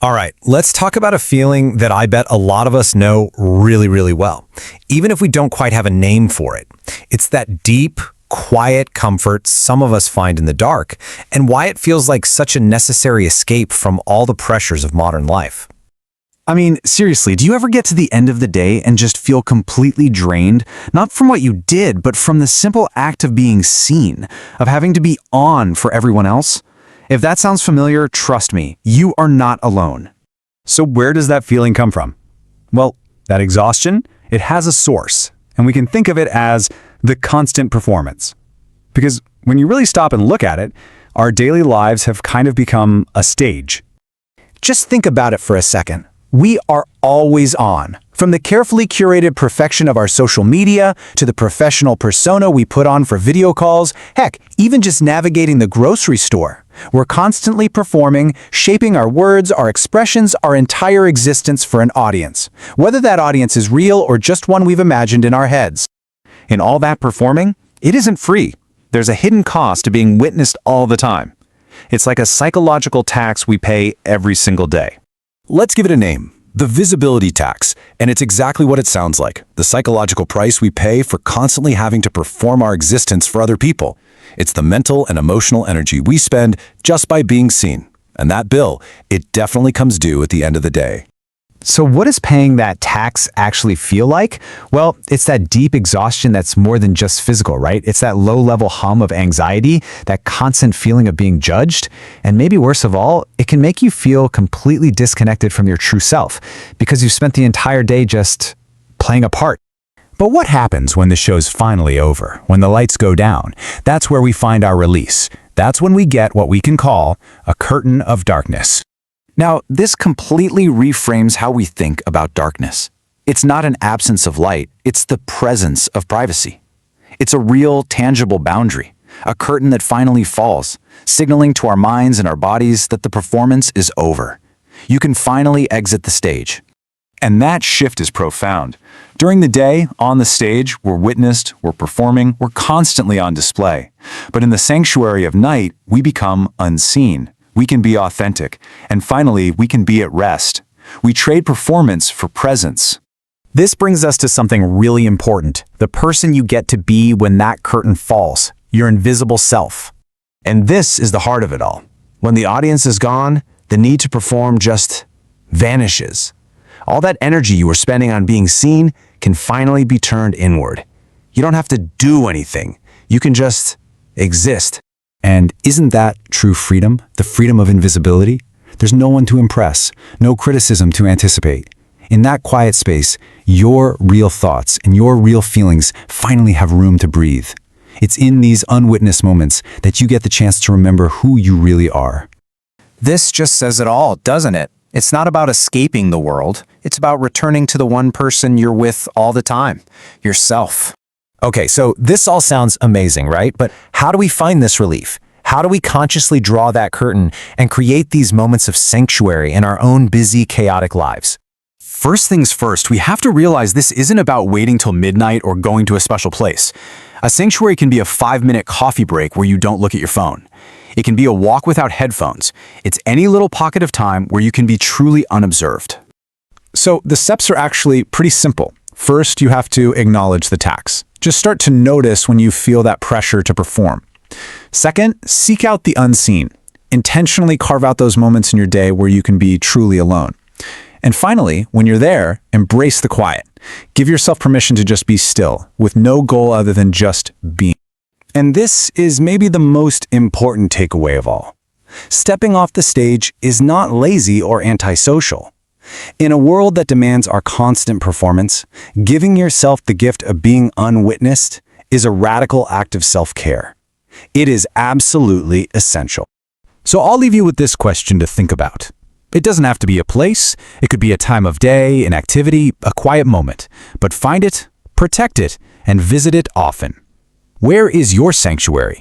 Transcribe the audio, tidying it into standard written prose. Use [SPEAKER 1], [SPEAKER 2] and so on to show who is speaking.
[SPEAKER 1] All right, let's talk about a feeling that I bet a lot of us know really, really well, even if we don't quite have a name for it. It's that deep, quiet comfort some of us find in the dark, and why it feels like such a necessary escape from all the pressures of modern life.
[SPEAKER 2] I mean, seriously, do you ever get to the end of the day and just feel completely drained? Not from what you did, but from the simple act of being seen, of having to be on for everyone else? If that sounds familiar, trust me, you are not alone.
[SPEAKER 3] So where does that feeling come from? Well, that exhaustion, it has a source, and we can think of it as the constant performance. Because when you really stop and look at it, our daily lives have kind of become a stage.
[SPEAKER 1] Just think about it for a second. We are always on. From the carefully curated perfection of our social media to the professional persona we put on for video calls, heck, even just navigating the grocery store. We're constantly performing, shaping our words, our expressions, our entire existence for an audience, whether that audience is real or just one we've imagined in our heads.
[SPEAKER 2] In all that performing, it isn't free. There's a hidden cost to being witnessed all the time. It's like a psychological tax we pay every single day.
[SPEAKER 4] Let's give it a name, the visibility tax, and it's exactly what it sounds like, the psychological price we pay for constantly having to perform our existence for other people. It's the mental and emotional energy we spend just by being seen. And that bill, it definitely comes due at the end of the day.
[SPEAKER 2] So what does paying that tax actually feel like? Well, it's that deep exhaustion that's more than just physical, right? It's that low-level hum of anxiety, that constant feeling of being judged, and maybe worse of all, it can make you feel completely disconnected from your true self because you've spent the entire day just playing a part.
[SPEAKER 3] But what happens when the show's finally over, when the lights go down? That's where we find our release. That's when we get what we can call a curtain of darkness.
[SPEAKER 2] Now, this completely reframes how we think about darkness. It's not an absence of light, it's the presence of privacy. It's a real, tangible boundary, a curtain that finally falls, signaling to our minds and our bodies that the performance is over. You can finally exit the stage. And that shift is profound. During the day, on the stage, we're witnessed, we're performing, we're constantly on display. But in the sanctuary of night, we become unseen. We can be authentic, and finally, we can be at rest. We trade performance for presence.
[SPEAKER 1] This brings us to something really important, the person you get to be when that curtain falls, your invisible self. And this is the heart of it all. When the audience is gone, the need to perform just vanishes. All that energy you were spending on being seen can finally be turned inward. You don't have to do anything. You can just exist.
[SPEAKER 3] And isn't that true freedom? The freedom of invisibility? There's no one to impress, no criticism to anticipate. In that quiet space, your real thoughts and your real feelings finally have room to breathe. It's in these unwitnessed moments that you get the chance to remember who you really are.
[SPEAKER 1] This just says it all, doesn't it? It's not about escaping the world. It's about returning to the one person you're with all the time, yourself. Okay, so this all sounds amazing, right? But how do we find this relief? How do we consciously draw that curtain and create these moments of sanctuary in our own busy, chaotic lives?
[SPEAKER 2] First things first, we have to realize this isn't about waiting till midnight or going to a special place. A sanctuary can be a 5-minute coffee break where you don't look at your phone. It can be a walk without headphones. It's any little pocket of time where you can be truly unobserved.
[SPEAKER 3] So the steps are actually pretty simple. First, you have to acknowledge the tax. Just start to notice when you feel that pressure to perform. Second, seek out the unseen. Intentionally carve out those moments in your day where you can be truly alone. And finally, when you're there, embrace the quiet. Give yourself permission to just be still, with no goal other than just being. And this is maybe the most important takeaway of all. Stepping off the stage is not lazy or antisocial. In a world that demands our constant performance, giving yourself the gift of being unwitnessed is a radical act of self-care. It is absolutely essential. So I'll leave you with this question to think about. It doesn't have to be a place. It could be a time of day, an activity, a quiet moment. But find it, protect it, and visit it often. Where is your sanctuary?